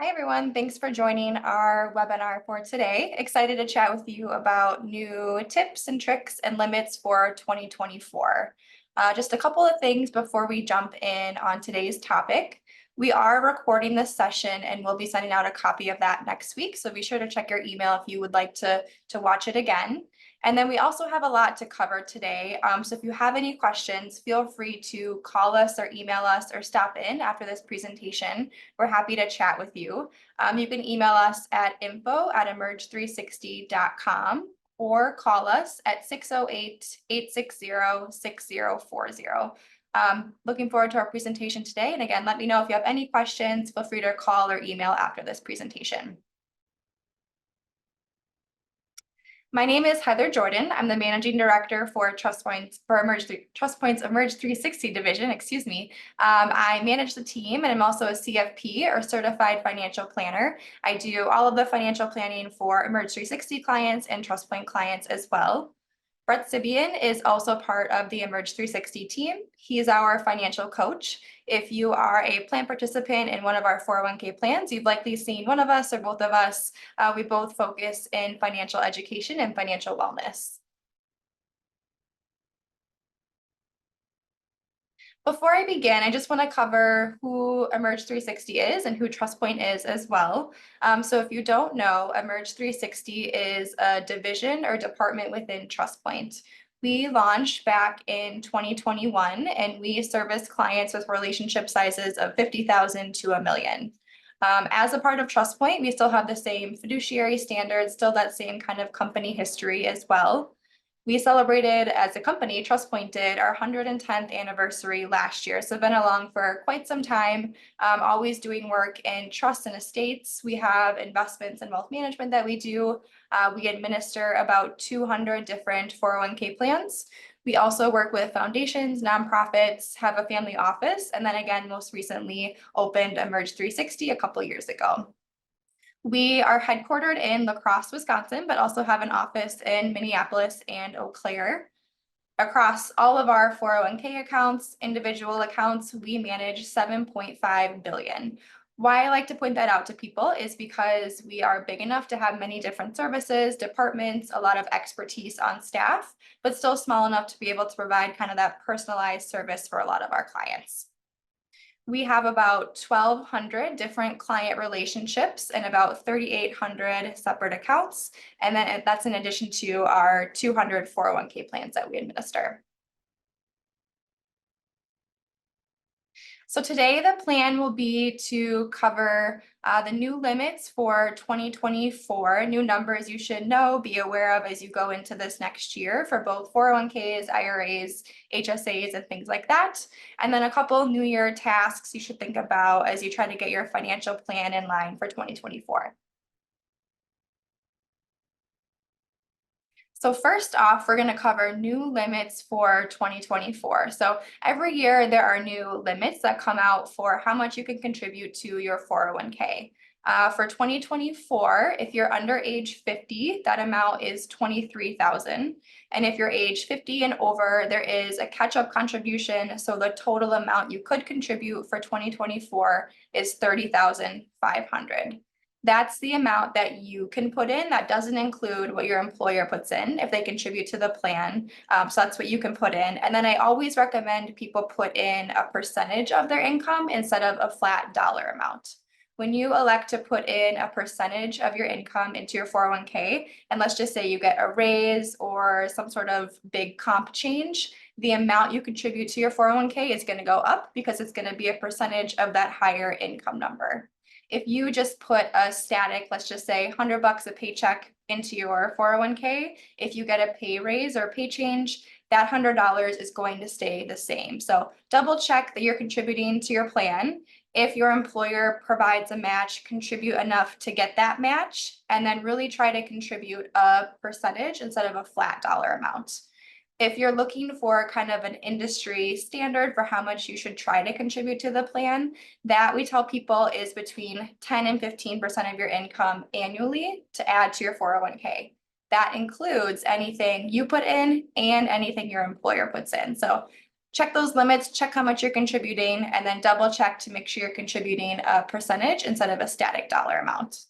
Hi, everyone. Thanks for joining our webinar for today. Excited to chat with you about new tips and tricks and limits for 2024. Just a couple of things before we jump in on today's topic. We are recording this session and we'll be sending out a copy of that next week. So be sure to check your email if you would like to watch it again. And then we also have a lot to cover today. So if you have any questions, feel free to call us or email us or stop in after this presentation. We're happy to chat with you. You can email us at info@emerj360.com or call us at 608-860-6040. Looking forward to our presentation today. And again, let me know if you have any questions. Feel free to call or email after this presentation. My name is Heather Jordan. I'm the Managing Director for TrustPoint's Emerj360 division, excuse me. I manage the team and I'm also a CFP or Certified Financial Planner. I do all of the financial planning for Emerj360 clients and TrustPoint clients as well. Brett Sibian is also part of the Emerj360 team. He is our financial coach. If you are a plan participant in one of our 401k plans, you've likely seen one of us or both of us. We both focus in financial education and financial wellness. Before I begin, I just want to cover who Emerj360 is and who TrustPoint is as well. So if you don't know, Emerj360 is a division or department within TrustPoint. We launched back in 2021 and we service clients with relationship sizes of 50,000 to $1 million. As a part of TrustPoint, we still have the same fiduciary standards, still that same kind of company history as well. We celebrated as a company, TrustPoint did, our 110th anniversary last year. So been along for quite some time, always doing work in trust and estates. We have investments and wealth management that we do. We administer about 200 different 401k plans. We also work with foundations, nonprofits, have a family office, and then again, most recently opened Emerj360 a couple years ago. We are headquartered in La Crosse, Wisconsin, but also have an office in Minneapolis and Eau Claire. Across all of our 401k accounts, individual accounts, we manage $7.5 billion. Why I like to point that out to people is because we are big enough to have many different services, departments, a lot of expertise on staff, but still small enough to be able to provide kind of that personalized service for a lot of our clients. We have about 1,200 different client relationships and about 3,800 separate accounts. And then that's in addition to our 200 401k plans that we administer. So today the plan will be to cover the new limits for 2024, new numbers you should know, be aware of as you go into this next year for both 401ks, IRAs, HSAs, and things like that. And then a couple New Year tasks you should think about as you try to get your financial plan in line for 2024. So first off, we're going to cover new limits for 2024. So every year there are new limits that come out for how much you can contribute to your 401k. For 2024, if you're under age 50, that amount is $23,000. And if you're age 50 and over, there is a catch-up contribution. So the total amount you could contribute for 2024 is $30,500. That's the amount that you can put in. That doesn't include what your employer puts in if they contribute to the plan. So that's what you can put in. And then I always recommend people put in a percentage of their income instead of a flat dollar amount. When you elect to put in a percentage of your income into your 401k, and let's just say you get a raise or some sort of big comp change, the amount you contribute to your 401k is going to go up because it's going to be a percentage of that higher income number. If you just put a static, let's just say $100 a paycheck into your 401k, if you get a pay raise or pay change, that $100 is going to stay the same. So double check that you're contributing to your plan. If your employer provides a match, contribute enough to get that match, and then really try to contribute a percentage instead of a flat dollar amount. If you're looking for kind of an industry standard for how much you should try to contribute to the plan, that we tell people is between 10 and 15% of your income annually to add to your 401k. That includes anything you put in and anything your employer puts in. So check those limits, check how much you're contributing, and then double check to make sure you're contributing a percentage instead of a static dollar amount.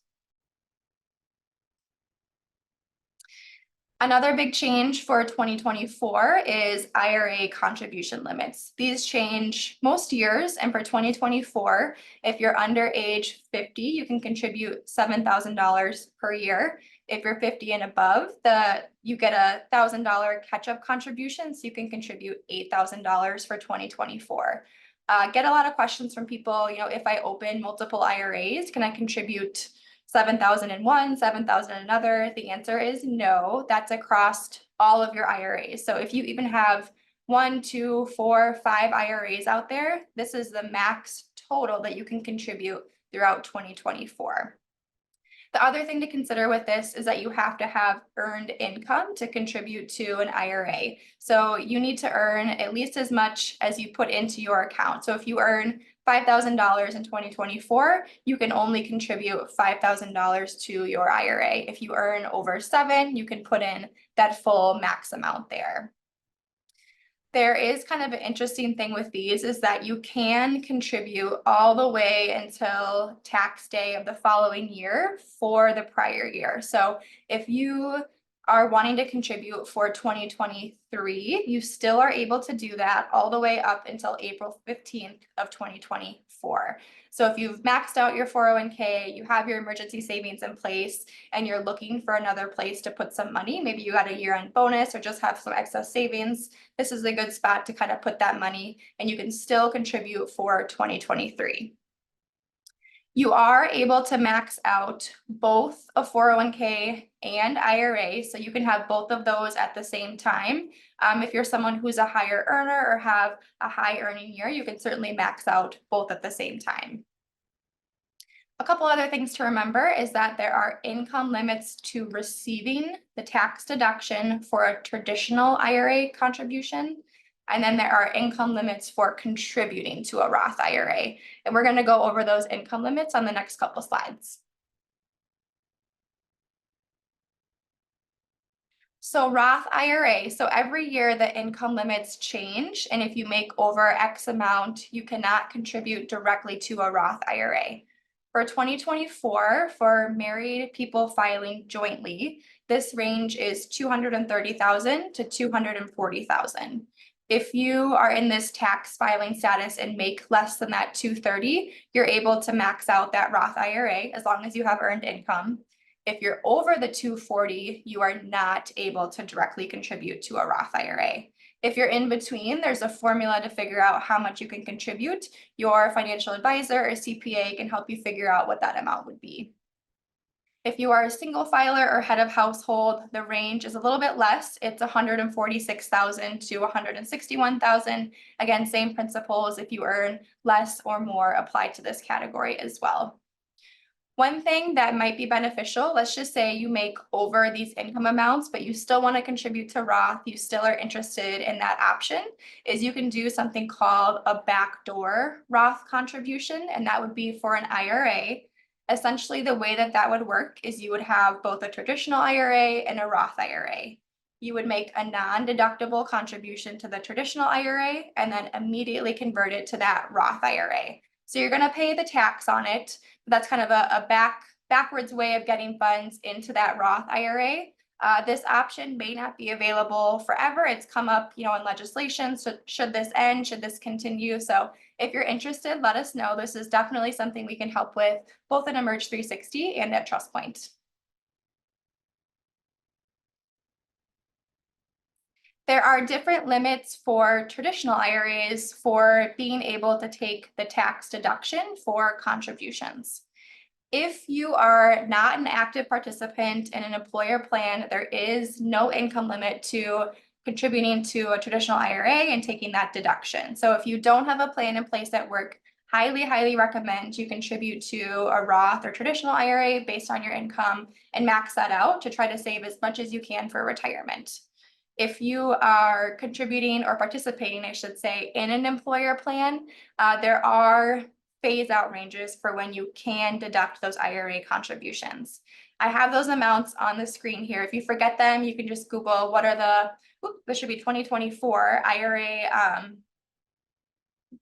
Another big change for 2024 is IRA contribution limits. These change most years, and for 2024, if you're under age 50, you can contribute $7,000 per year. If you're 50 and above, you get a $1,000 catch-up contribution, so you can contribute $8,000 for 2024. Get a lot of questions from people, if I open multiple IRAs, can I contribute 7,000 in one, 7,000 in another? The answer is no. That's across all of your IRAs. So if you even have 1, 2, 4, 5 IRAs out there, this is the max total that you can contribute throughout 2024. The other thing to consider with this is that you have to have earned income to contribute to an IRA. So you need to earn at least as much as you put into your account. So if you earn $5,000 in 2024, you can only contribute $5,000 to your IRA. If you earn over 7, you can put in that full max amount there. There is kind of an interesting thing with these is that you can contribute all the way until tax day of the following year for the prior year. So if you are wanting to contribute for 2023, you still are able to do that all the way up until April 15th of 2024. So if you've maxed out your 401k, you have your emergency savings in place, and you're looking for another place to put some money, maybe you got a year-end bonus or just have some excess savings, this is a good spot to kind of put that money, and you can still contribute for 2023. You are able to max out both a 401k and IRA, so you can have both of those at the same time. If you're someone who's a higher earner or have a high earning year, you can certainly max out both at the same time. A couple other things to remember is that there are income limits to receiving the tax deduction for a traditional IRA contribution. And then there are income limits for contributing to a Roth IRA. And we're going to go over those income limits on the next couple slides. So Roth IRA, so every year the income limits change, and if you make over X amount, you cannot contribute directly to a Roth IRA. For 2024, for married people filing jointly, this range is $230,000 to $240,000. If you are in this tax filing status and make less than that 230, you're able to max out that Roth IRA as long as you have earned income. If you're over the 240, you are not able to directly contribute to a Roth IRA. If you're in between, there's a formula to figure out how much you can contribute. Your financial advisor or CPA can help you figure out what that amount would be. If you are a single filer or head of household, the range is a little bit less. It's $146,000 to $161,000. Again, same principles. If you earn less or more, apply to this category as well. One thing that might be beneficial, let's just say you make over these income amounts, but you still want to contribute to Roth, you still are interested in that option, is you can do something called a backdoor Roth contribution, and that would be for an IRA. Essentially, the way that that would work is you would have both a traditional IRA and a Roth IRA. You would make a non-deductible contribution to the traditional IRA and then immediately convert it to that Roth IRA. So you're going to pay the tax on it. That's kind of a backwards way of getting funds into that Roth IRA. This option may not be available forever. It's come up, in legislation. So should this end? Should this continue? So if you're interested, let us know. This is definitely something we can help with both in Emerj360 and at TrustPoint. There are different limits for traditional IRAs for being able to take the tax deduction for contributions. If you are not an active participant in an employer plan, there is no income limit to contributing to a traditional IRA and taking that deduction. So if you don't have a plan in place at work, highly recommend you contribute to a Roth or traditional IRA based on your income and max that out to try to save as much as you can for retirement. If you are contributing or participating, I should say, in an employer plan, there are phase out ranges for when you can deduct those IRA contributions. I have those amounts on the screen here. If you forget them, you can just Google what are this should be 2024 IRA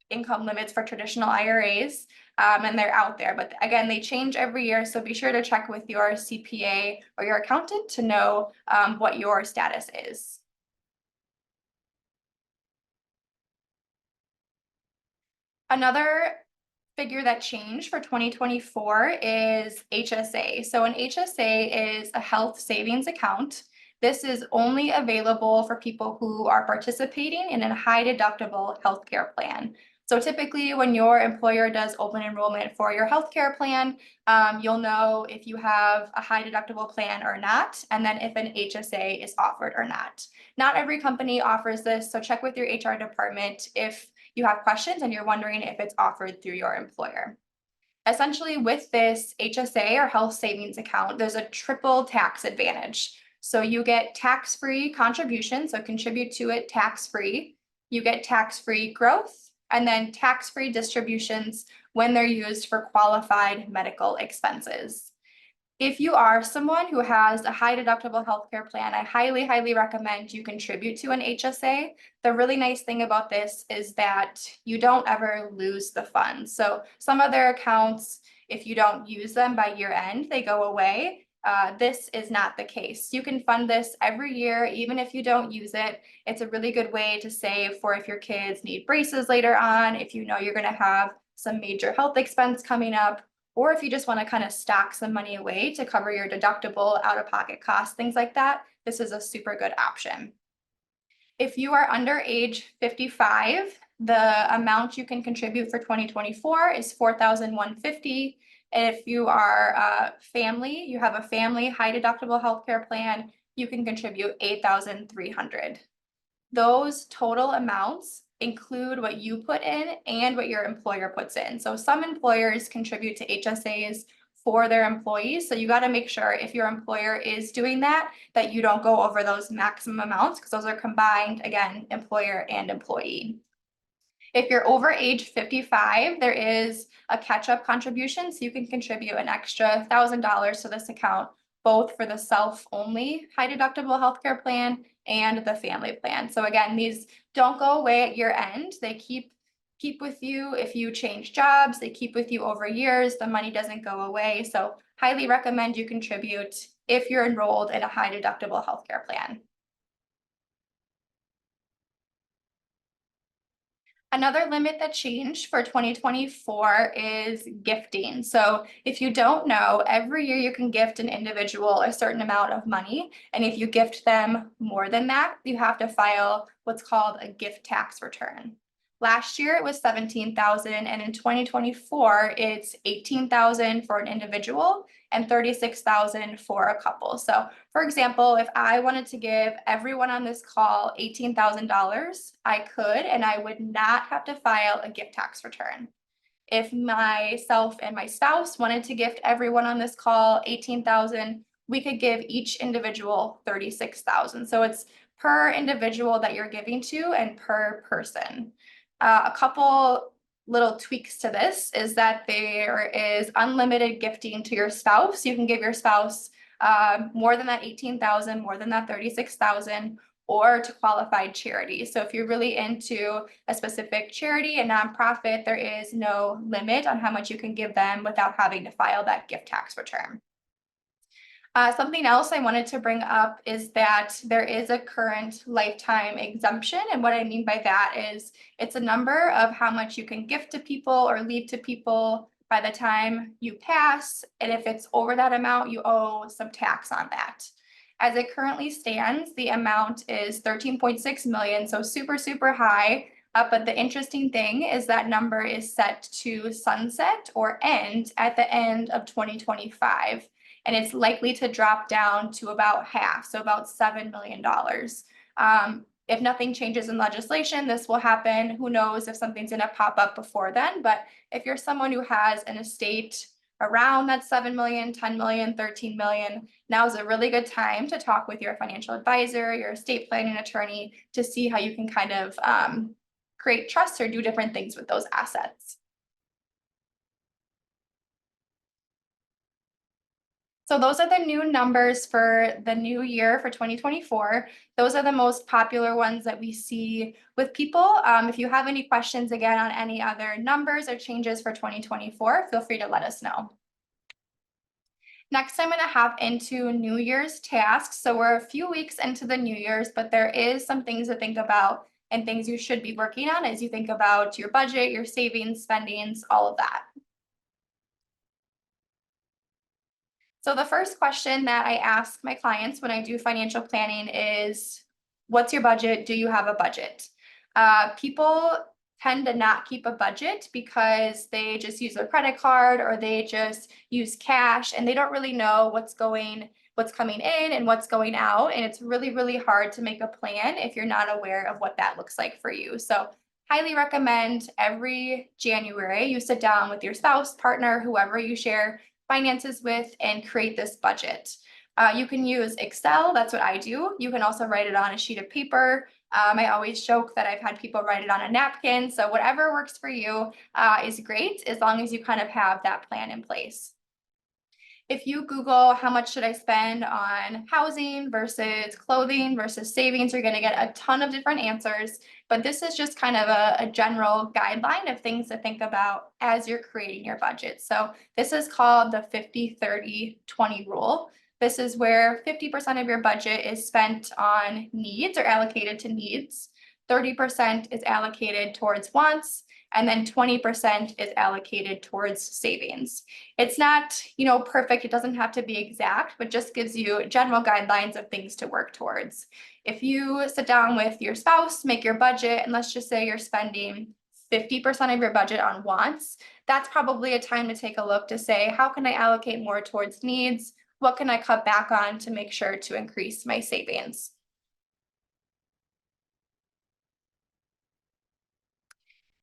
income limits for traditional IRAs, and they're out there. But again, they change every year, so be sure to check with your CPA or your accountant to know what your status is. Another figure that changed for 2024 is HSA. So an HSA is a health savings account. This is only available for people who are participating in a high deductible healthcare plan. So typically when your employer does open enrollment for your healthcare plan, you'll know if you have a high deductible plan or not, and then if an HSA is offered or not. Not every company offers this, so check with your HR department if you have questions and you're wondering if it's offered through your employer. Essentially, with this HSA or health savings account, there's a triple tax advantage. So you get tax-free contributions, so contribute to it tax-free. You get tax-free growth, and then tax-free distributions when they're used for qualified medical expenses. If you are someone who has a high deductible healthcare plan, I highly, highly recommend you contribute to an HSA. The really nice thing about this is that you don't ever lose the funds. So some other accounts, if you don't use them by year end, they go away. This is not the case. You can fund this every year, even if you don't use it. It's a really good way to save for if your kids need braces later on, if you know you're going to have some major health expense coming up, or if you just want to kind of stack some money away to cover your deductible, out-of-pocket costs, things like that, this is a super good option. If you are under age 55, the amount you can contribute for 2024 is $4,150. If you are a family, you have a family high deductible healthcare plan, you can contribute $8,300. Those total amounts include what you put in and what your employer puts in. So some employers contribute to HSAs for their employees. So you got to make sure if your employer is doing that, that you don't go over those maximum amounts because those are combined, again, employer and employee. If you're over age 55, there is a catch-up contribution, so you can contribute an extra $1,000 to this account, both for the self-only high deductible healthcare plan and the family plan. So again, these don't go away at year end. They keep with you if you change jobs, they keep with you over years, the money doesn't go away. So highly recommend you contribute if you're enrolled in a high deductible healthcare plan. Another limit that changed for 2024 is gifting. So if you don't know, every year you can gift an individual a certain amount of money. And if you gift them more than that, you have to file what's called a gift tax return. Last year it was 17,000, and in 2024 it's 18,000 for an individual and 36,000 for a couple. So for example, if I wanted to give everyone on this call $18,000, I could, and I would not have to file a gift tax return. If myself and my spouse wanted to gift everyone on this call 18,000, we could give each individual 36,000. So it's per individual that you're giving to and per person. A couple little tweaks to this is that there is unlimited gifting to your spouse. You can give your spouse more than that 18,000, more than that 36,000, or to qualified charities. So if you're really into a specific charity, a nonprofit, there is no limit on how much you can give them without having to file that gift tax return. Something else I wanted to bring up is that there is a current lifetime exemption. And what I mean by that is it's a number of how much you can gift to people or leave to people by the time you pass. And if it's over that amount, you owe some tax on that. As it currently stands, the amount is 13.6 million, so super, super high. But the interesting thing is that number is set to sunset or end at the end of 2025. And it's likely to drop down to about half, so about $7 million. If nothing changes in legislation, this will happen. Who knows if something's going to pop up before then, but if you're someone who has an estate around that 7 million, 10 million, 13 million, now is a really good time to talk with your financial advisor, your estate planning attorney, to see how you can kind of create trust or do different things with those assets. So those are the new numbers for the new year for 2024. Those are the most popular ones that we see with people. If you have any questions again on any other numbers or changes for 2024, feel free to let us know. Next, I'm going to hop into New Year's tasks. So we're a few weeks into the New Year's, but there is some things to think about and things you should be working on as you think about your budget, your savings, spendings, all of that. So the first question that I ask my clients when I do financial planning is, what's your budget? Do you have a budget? People tend to not keep a budget because they just use their credit card or they just use cash and they don't really know what's coming in and what's going out. And it's really, really hard to make a plan if you're not aware of what that looks like for you. So highly recommend every January you sit down with your spouse, partner, whoever you share finances with and create this budget. You can use Excel, that's what I do. You can also write it on a sheet of paper. I always joke that I've had people write it on a napkin. So whatever works for you is great as long as you kind of have that plan in place. If you Google how much should I spend on housing versus clothing versus savings, you're going to get a ton of different answers. But this is just kind of a general guideline of things to think about as you're creating your budget. So this is called the 50-30-20 rule. This is where 50% of your budget is spent on needs or allocated to needs. 30% is allocated towards wants, and then 20% is allocated towards savings. It's not, perfect. It doesn't have to be exact, but just gives you general guidelines of things to work towards. If you sit down with your spouse, make your budget, and let's just say you're spending 50% of your budget on wants, that's probably a time to take a look to say, how can I allocate more towards needs? What can I cut back on to make sure to increase my savings?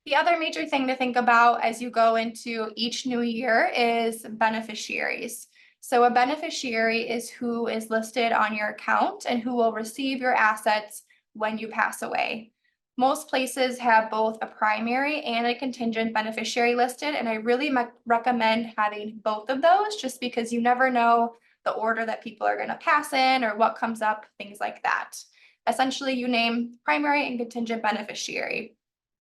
The other major thing to think about as you go into each new year is beneficiaries. So a beneficiary is who is listed on your account and who will receive your assets when you pass away. Most places have both a primary and a contingent beneficiary listed, and I really recommend having both of those just because you never know the order that people are going to pass in or what comes up, things like that. Essentially, you name primary and contingent beneficiary.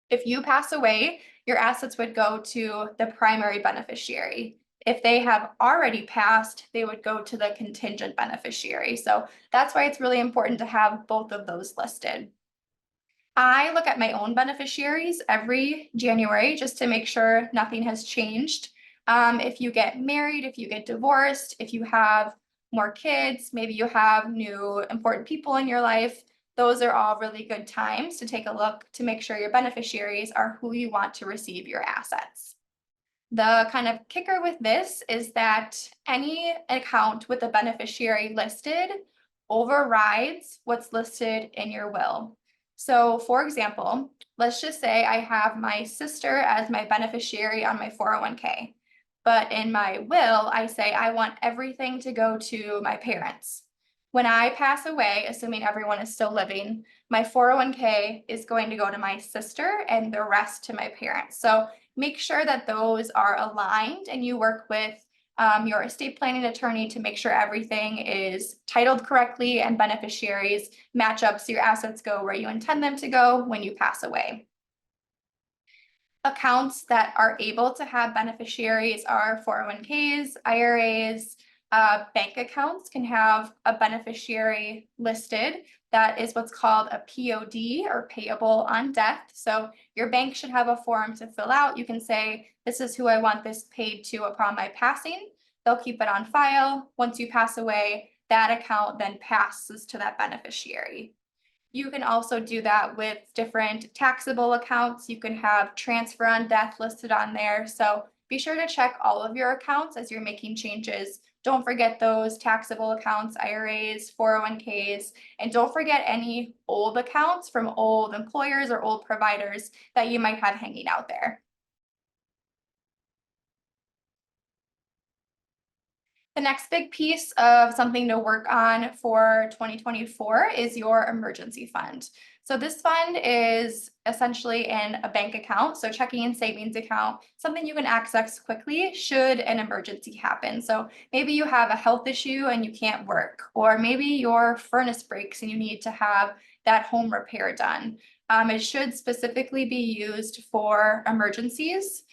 If you pass away, your assets would go to the primary beneficiary. If they have already passed, they would go to the contingent beneficiary. So that's why it's really important to have both of those listed. I look at my own beneficiaries every January just to make sure nothing has changed. If you get married, if you get divorced, if you have more kids, maybe you have new important people in your life, those are all really good times to take a look to make sure your beneficiaries are who you want to receive your assets. The kind of kicker with this is that any account with a beneficiary listed overrides what's listed in your will. So for example, let's just say I have my sister as my beneficiary on my 401k, but in my will, I say I want everything to go to my parents. When I pass away, assuming everyone is still living, my 401k is going to go to my sister and the rest to my parents. So make sure that those are aligned and you work with your estate planning attorney to make sure everything is titled correctly and beneficiaries match up so your assets go where you intend them to go when you pass away. Accounts that are able to have beneficiaries are 401ks, IRAs, bank accounts can have a beneficiary listed. That is what's called a POD or payable on death. So your bank should have a form to fill out. You can say, this is who I want this paid to upon my passing. They'll keep it on file. Once you pass away, that account then passes to that beneficiary. You can also do that with different taxable accounts. You can have transfer on death listed on there. So be sure to check all of your accounts as you're making changes. Don't forget those taxable accounts, IRAs, 401ks, and don't forget any old accounts from old employers or old providers that you might have hanging out there. The next big piece of something to work on for 2024 is your emergency fund. So this fund is essentially in a bank account, so checking and savings account, something you can access quickly should an emergency happen. So maybe you have a health issue and you can't work, or maybe your furnace breaks and you need to have that home repair done. It should specifically be used for emergencies.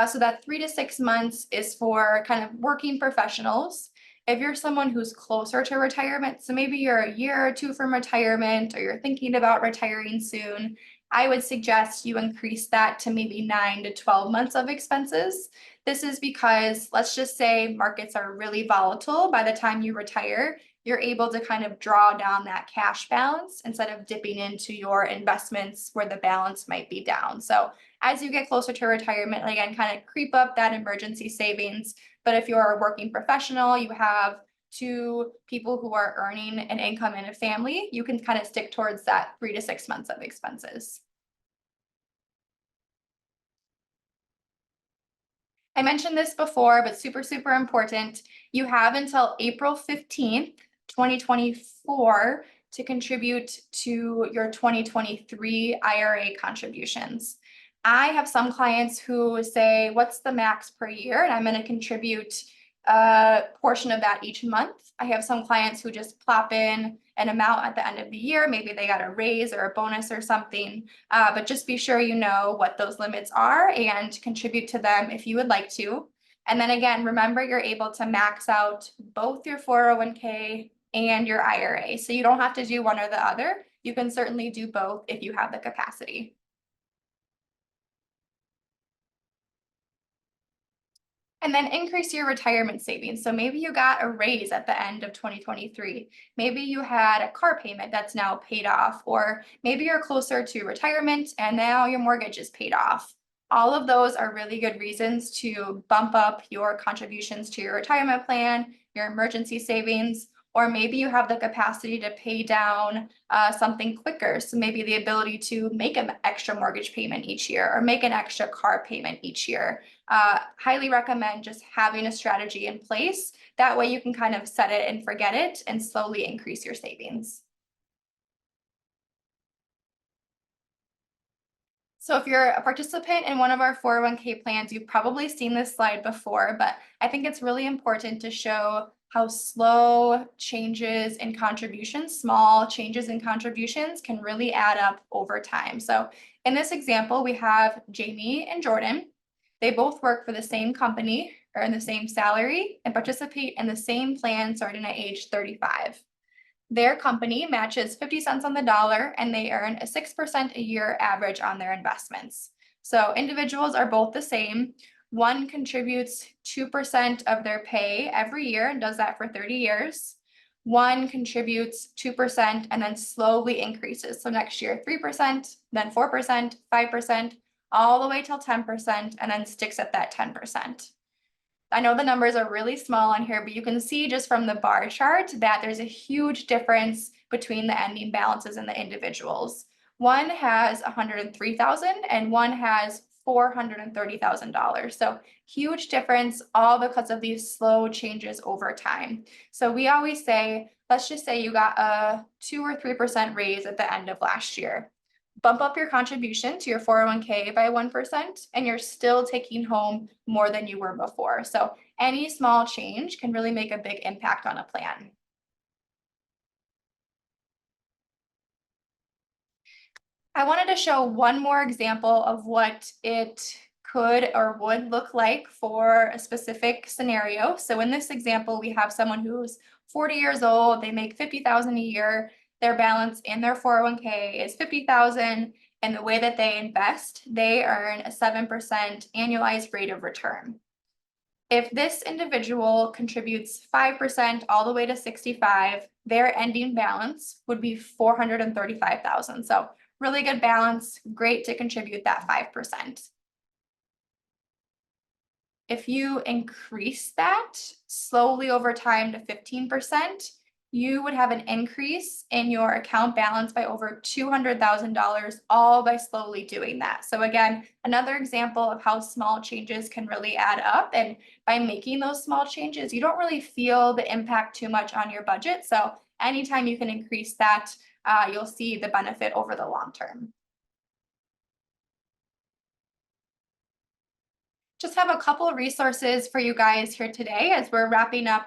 So that 3 to 6 months is for kind of working professionals. If you're someone who's closer to retirement, so maybe you're a year or two from retirement, or you're thinking about retiring soon, I would suggest you increase that to maybe 9 to 12 months of expenses. This is because, let's just say markets are really volatile by the time you retire, you're able to kind of draw down that cash balance instead of dipping into your investments where the balance might be down. So as you get closer to retirement, again, kind of creep up that emergency savings. But if you're a working professional, you have two people who are earning an income in a family, you can kind of stick towards that 3 to 6 months of expenses. I mentioned this before, but super, super important. You have until April 15th, 2024 to contribute to your 2023 IRA contributions. I have some clients who say, what's the max per year? And I'm going to contribute a portion of that each month. I have some clients who just plop in an amount at the end of the year. Maybe they got a raise or a bonus or something. But just be sure you know what those limits are and contribute to them if you would like to. And then again, remember you're able to max out both your 401k and your IRA. So you don't have to do one or the other. You can certainly do both if you have the capacity. And then increase your retirement savings. So maybe you got a raise at the end of 2023. Maybe you had a car payment that's now paid off, or maybe you're closer to retirement and now your mortgage is paid off. All of those are really good reasons to bump up your contributions to your retirement plan, your emergency savings, or maybe you have the capacity to pay down something quicker. So maybe the ability to make an extra mortgage payment each year or make an extra car payment each year. Highly recommend just having a strategy in place. That way you can kind of set it and forget it and slowly increase your savings. So if you're a participant in one of our 401k plans, you've probably seen this slide before, but I think it's really important to show how slow changes in contributions, small changes in contributions can really add up over time. So in this example, we have Jamie and Jordan. They both work for the same company, earn the same salary, and participate in the same plan starting at age 35. Their company matches 50 cents on the dollar and they earn a 6% a year average on their investments. So individuals are both the same. One contributes 2% of their pay every year and does that for 30 years. One contributes 2% and then slowly increases. So next year, 3%, then 4%, 5%, all the way till 10%, and then sticks at that 10%. I know the numbers are really small on here, but you can see just from the bar chart that there's a huge difference between the ending balances and the individuals. One has 103,000 and one has $430,000. So huge difference, all because of these slow changes over time. So we always say, let's just say you got a 2 or 3% raise at the end of last year. Bump up your contribution to your 401k by 1%, and you're still taking home more than you were before. So any small change can really make a big impact on a plan. I wanted to show one more example of what it could or would look like for a specific scenario. So in this example, we have someone who's 40 years old, they make 50,000 a year, their balance in their 401k is 50,000, and the way that they invest, they earn a 7% annualized rate of return. If this individual contributes 5% all the way to 65, their ending balance would be 435,000. So really good balance, great to contribute that 5%. If you increase that slowly over time to 15%, you would have an increase in your account balance by over $200,000, all by slowly doing that. So again, another example of how small changes can really add up. And by making those small changes, you don't really feel the impact too much on your budget. So anytime you can increase that, you'll see the benefit over the long term. Just have a couple of resources for you guys here today as we're wrapping up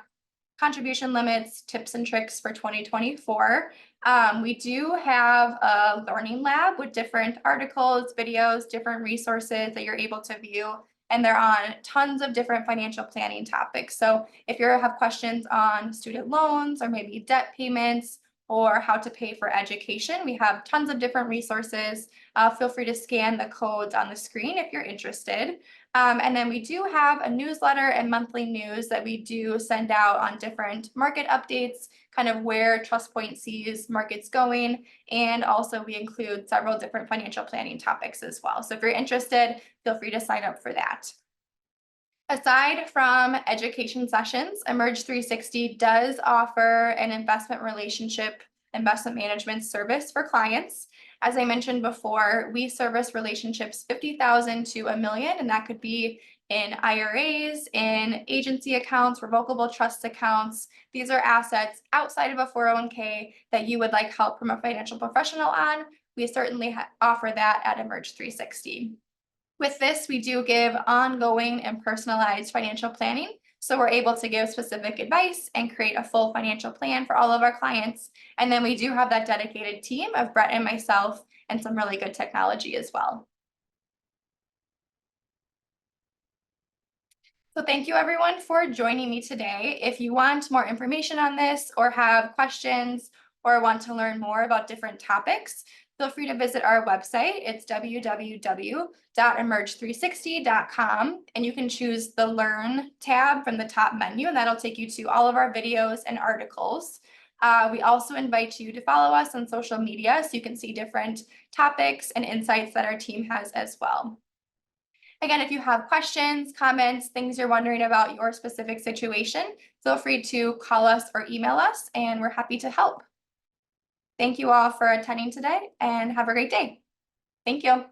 contribution limits, tips and tricks for 2024. We do have a learning lab with different articles, videos, different resources that you're able to view, and they're on tons of different financial planning topics. So if you have questions on student loans or maybe debt payments or how to pay for education, we have tons of different resources. Feel free to scan the codes on the screen if you're interested. And then we do have a newsletter and monthly news that we do send out on different market updates, kind of where TrustPoint sees markets going. And also we include several different financial planning topics as well. So if you're interested, feel free to sign up for that. Aside from education sessions, Emerj360 does offer an investment management service for clients. As I mentioned before, we service relationships 50,000 to a million, and that could be in IRAs, in agency accounts, revocable trust accounts. These are assets outside of a 401k that you would like help from a financial professional on. We certainly offer that at Emerj360. With this, we do give ongoing and personalized financial planning. So we're able to give specific advice and create a full financial plan for all of our clients. And then we do have that dedicated team of Brett and myself and some really good technology as well. So thank you everyone for joining me today. If you want more information on this or have questions or want to learn more about different topics, feel free to visit our website. It's www.emerj360.com, and you can choose the Learn tab from the top menu, and that'll take you to all of our videos and articles. We also invite you to follow us on social media so you can see different topics and insights that our team has as well. Again, if you have questions, comments, things you're wondering about your specific situation, feel free to call us or email us, and we're happy to help. Thank you all for attending today and have a great day. Thank you.